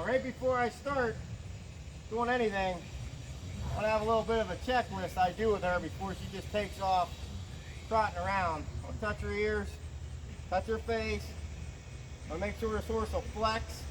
right before I start doing anything, I want to have a little bit of a checklist I do with her before she just takes off trotting around. I'll touch her ears, touch her face. I'll make sure this horse will flex.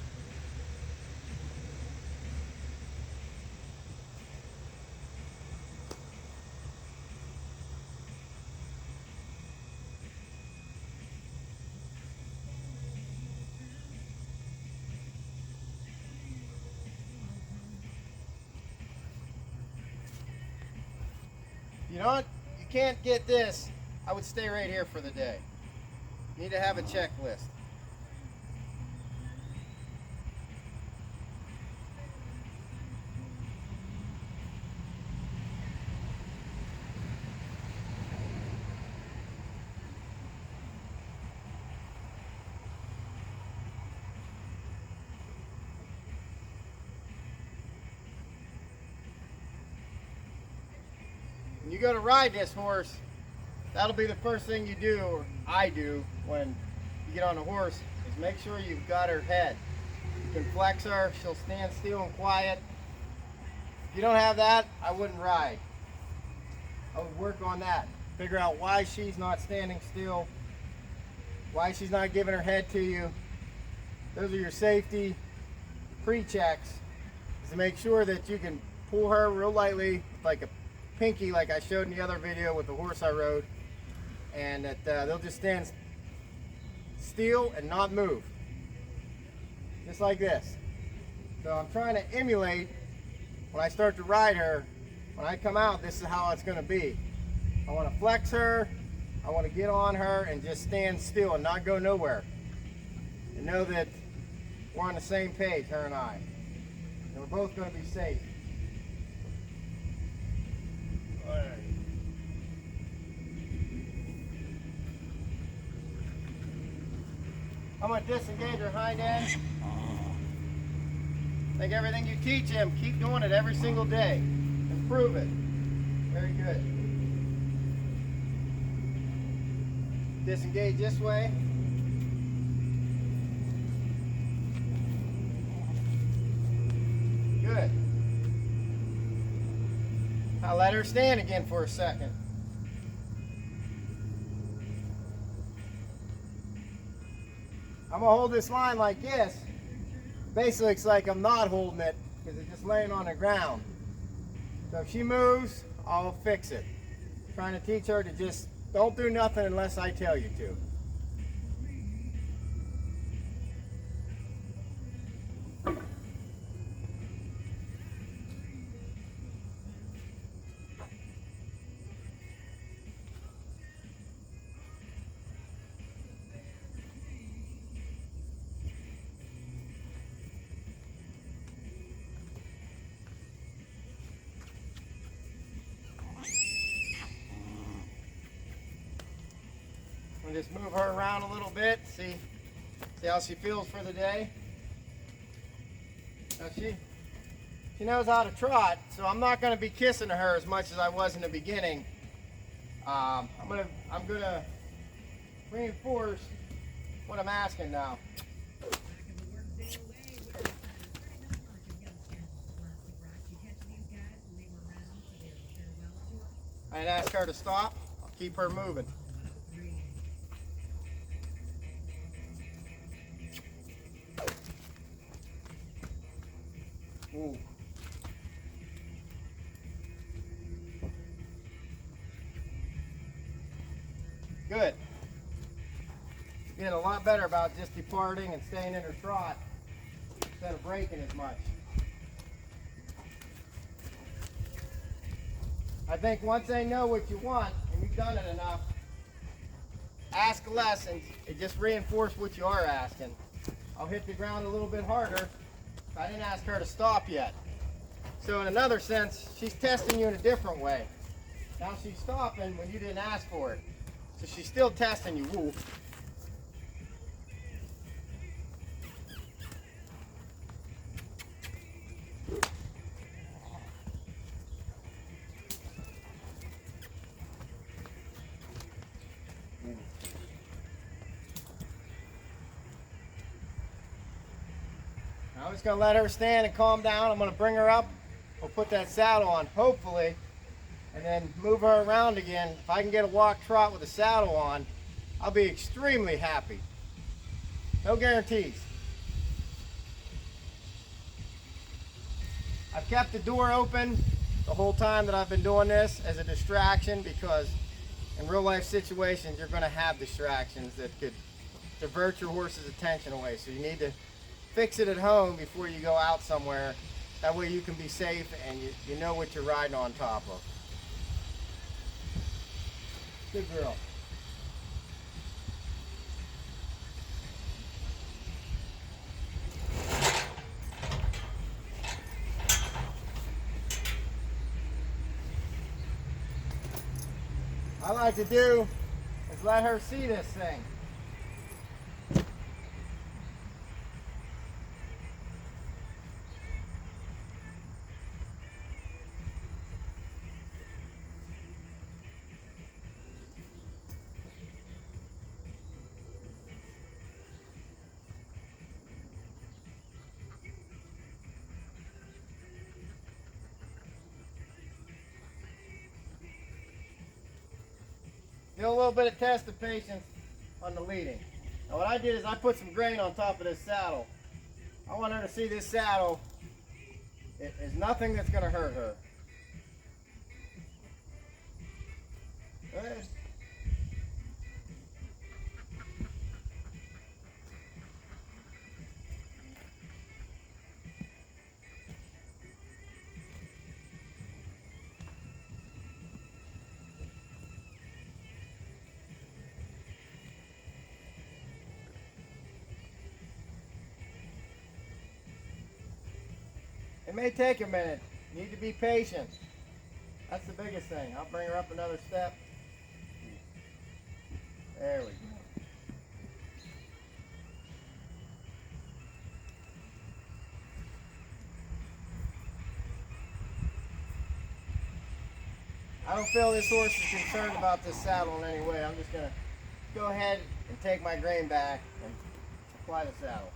You know what? You can't get this. I would stay right here for the day. You need to have a checklist. When you go to ride this horse, that'll be the first thing you do, or I do, when you get on the horse, is make sure you've got her head. You can flex her, she'll stand still and quiet. If you don't have that, I wouldn't ride. I would work on that. Figure out why she's not standing still, why she's not giving her head to you. Those are your safety pre-checks, is to make sure that you can pull her real lightly, like a pinky, like I showed in the other video with the horse I rode, and that they'll just stand still and not move, just like this. So I'm trying to emulate when I start to ride her. When I come out, this is how it's going to be. I want to flex her, I want to get on her and just stand still and not go nowhere, and know that we're on the same page, her and I, and we're both going to be safe. I'm going to disengage her hind end. I think everything you teach him, keep doing it every single day. Improve it. Very good. Disengage this way. Good. I'll let her stand again for a second. I'm going to hold this line like this. Basically, it's like I'm not holding it because it's just laying on the ground. So if she moves, I'll fix it. I'm trying to teach her to just don't do nothing unless I tell you to. We'll just move her around a little bit, see how she feels for the day. Now she knows how to trot, so I'm not going to be kissing her as much as I was in the beginning. I'm gonna reinforce what I'm asking now. I didn't ask her to stop. I'll keep her moving. Ooh. Good. Getting a lot better about just departing and staying in her trot instead of breaking as much. I think once they know what you want and you've done it enough, ask less and it just reinforce what you are asking. I'll hit the ground a little bit harder. I didn't ask her to stop yet. So in another sense, she's testing you in a different way. Now she's stopping when you didn't ask for it. So she's still testing you. Ooh. I'm just gonna let her stand and calm down. I'm gonna bring her up. We'll put that saddle on, hopefully, and then move her around again. If I can get a walk trot with a saddle on, I'll be extremely happy. No guarantees. I've kept the door open the whole time that I've been doing this as a distraction, because in real life situations you're going to have distractions that could divert your horse's attention away. So you need to fix it at home before you go out somewhere. That way you can be safe and you know what you're riding on top of. Good girl. I like to do is let her see this thing. Do a little bit of test of patience on the leading. Now what I did is I put some grain on top of this saddle. I want her to see this saddle is nothing that's going to hurt her. Good. It may take a minute. You need to be patient. That's the biggest thing. I'll bring her up another step. There we go. I don't feel this horse is concerned about this saddle in any way. I'm just going to go ahead and take my grain back and apply the saddle.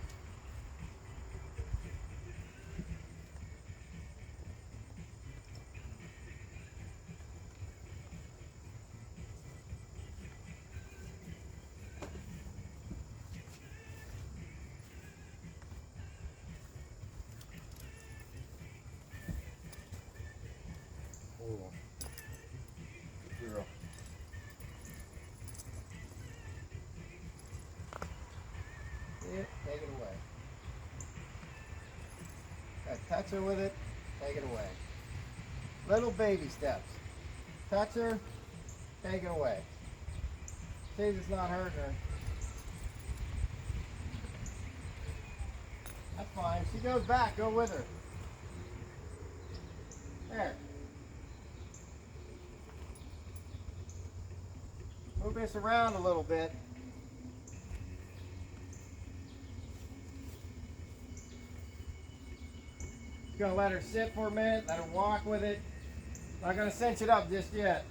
Girl. Yep, take it away. Touch her with it, take it away. Little baby steps. Touch her, take it away. See if it's not hurting her. That's fine. She goes back, go with her. There. Move this around a little bit. Just gonna let her sit for a minute, let her walk with it. Not gonna cinch it up just yet.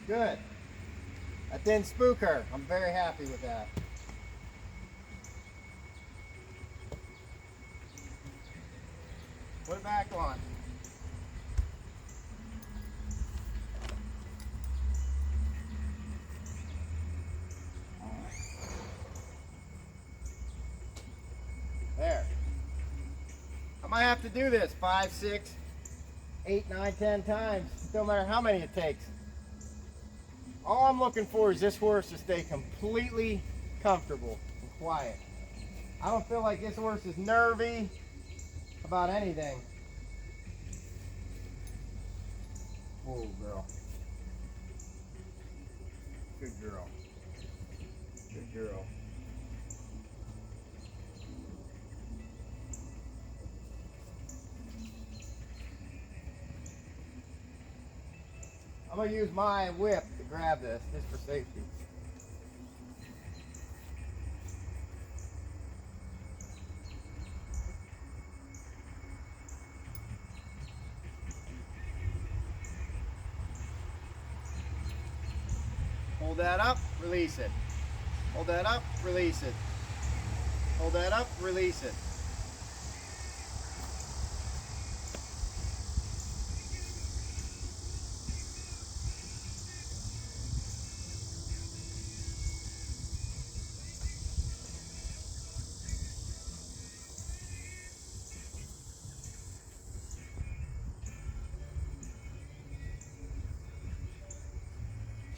Good. That didn't spook her. I'm very happy with that. Put it back on. There. I might have to do this 5, 6, 8, 9, 10 times. No matter how many it takes. All I'm looking for is this horse to stay completely comfortable and quiet. I don't feel like this horse is nervy about anything. Whoa, girl. Good girl. Good girl. I'm going to use my whip to grab this, just for safety. Hold that up, release it. Hold that up, release it. Hold that up, release it.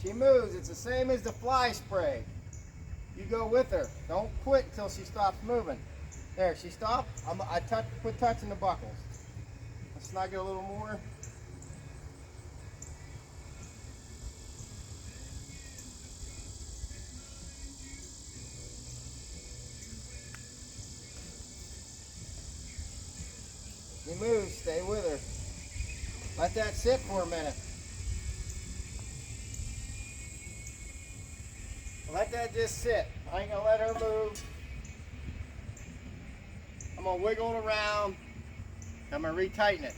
She moves, it's the same as the fly spray. You go with her. Don't quit until she stops moving. There, she stopped. I quit touching the buckles. Let's snug it a little more. She moves, stay with her. Let that sit for a minute. Let that just sit. I ain't gonna let her move. I'm gonna wiggle it around. I'm gonna retighten it.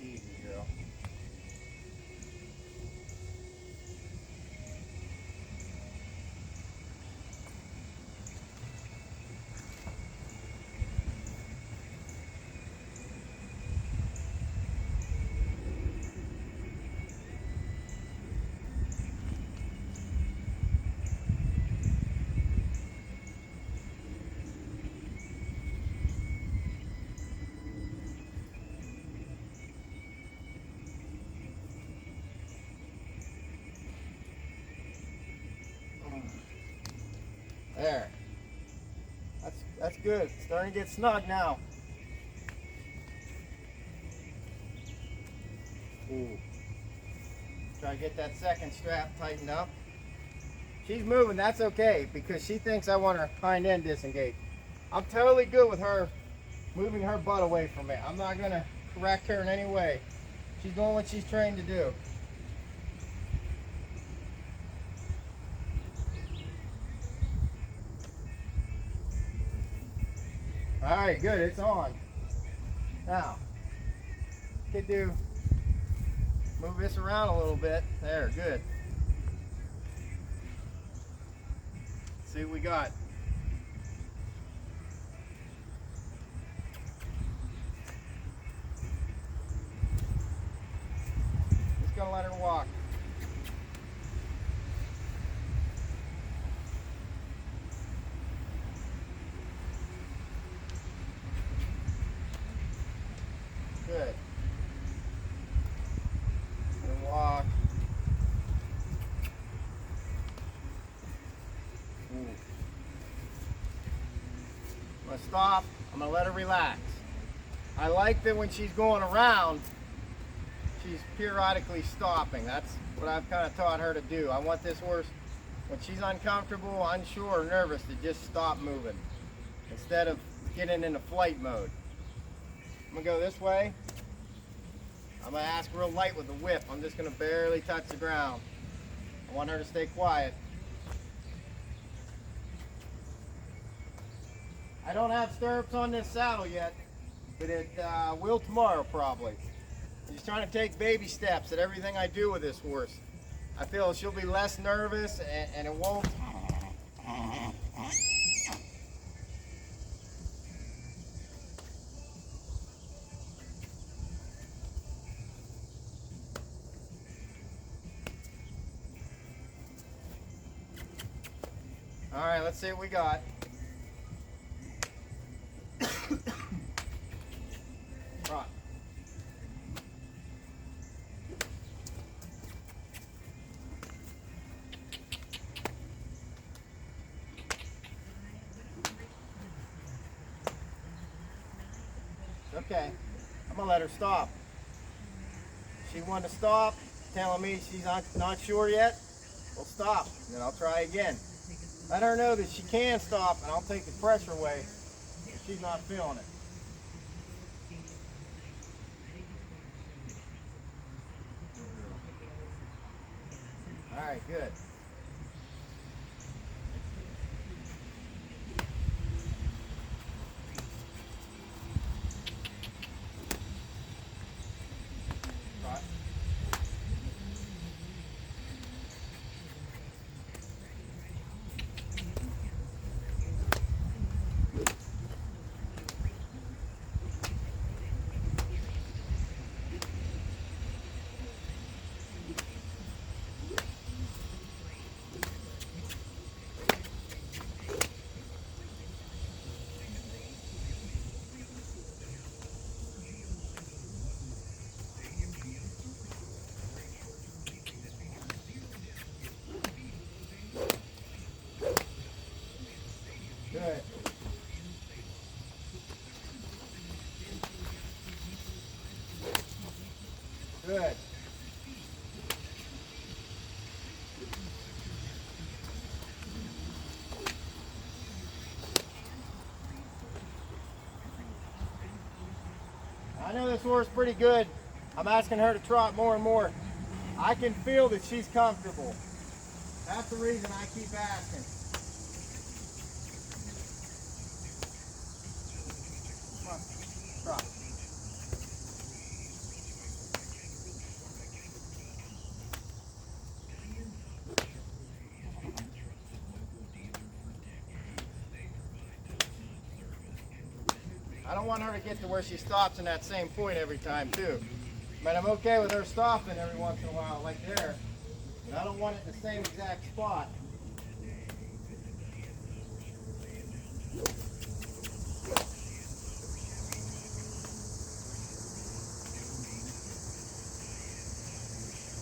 Easy, girl. There. That's good. It's starting to get snug now. Ooh. Try to get that second strap tightened up. She's moving, that's okay, because she thinks I want her hind end disengaged. I'm totally good with her moving her butt away from me. I'm not gonna correct her in any way. She's doing what she's trained to do. All right, good, it's on. Now, could do, move this around a little bit. There, good. Let's see what we got. Just gonna let her walk. Good. And walk. Ooh. I'm gonna stop. I'm gonna let her relax. I like that when she's going around, she's periodically stopping. That's what I've kind of taught her to do. I want this horse, when she's uncomfortable, unsure, or nervous, to just stop moving instead of getting into flight mode. I'm gonna go this way. I'm gonna ask real light with the whip. I'm just gonna barely touch the ground. I want her to stay quiet. I don't have stirrups on this saddle yet, but it will tomorrow probably. I'm just trying to take baby steps at everything I do with this horse. I feel she'll be less nervous and it won't. All right, let's see what we got. Trot. Okay, I'm gonna let her stop. She wanted to stop, telling me she's not sure yet. We'll stop, and then I'll try again. Let her know that she can stop, and I'll take the pressure away if she's not feeling it. All right, good. Good. Good. I know this horse pretty good. I'm asking her to trot more and more. I can feel that she's comfortable. That's the reason I keep asking. Come on, trot. I don't want her to get to where she stops in that same point every time too. But I'm okay with her stopping every once in a while, like there. But I don't want it in the same exact spot.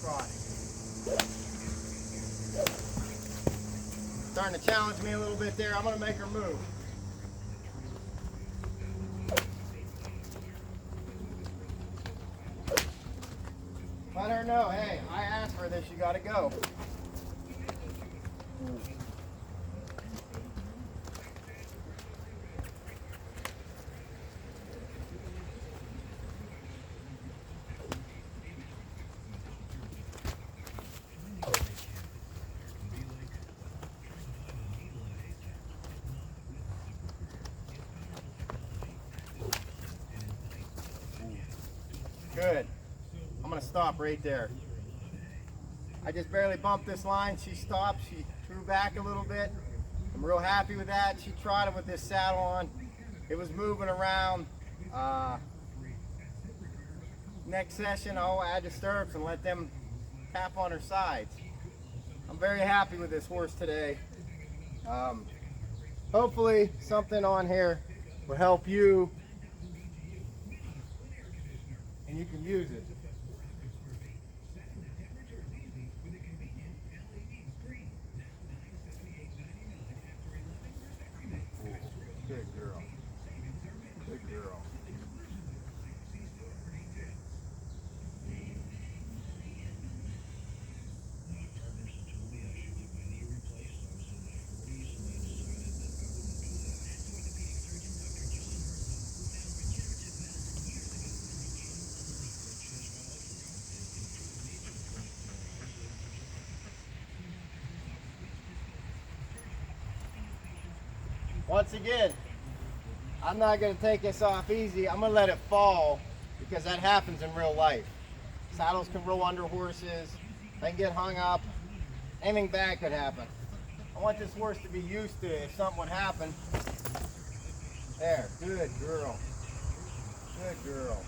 Trot. Starting to challenge me a little bit there. I'm going to make her move. Let her know, hey, I asked for this, you gotta go. Good. I'm gonna stop right there. I just barely bumped this line. She stopped. She drew back a little bit. I'm real happy with that. She trotted with this saddle on. It was moving around. Next session, I'll add the stirrups and let them tap on her sides. I'm very happy with this horse today. Hopefully something on here will help you and you can use it. Good girl. Good girl. Once again, I'm not going to take this off easy. I'm going to let it fall because that happens in real life. Saddles can roll under horses. They can get hung up. Anything bad could happen. I want this horse to be used to it if something would happen. There, good girl. Good girl.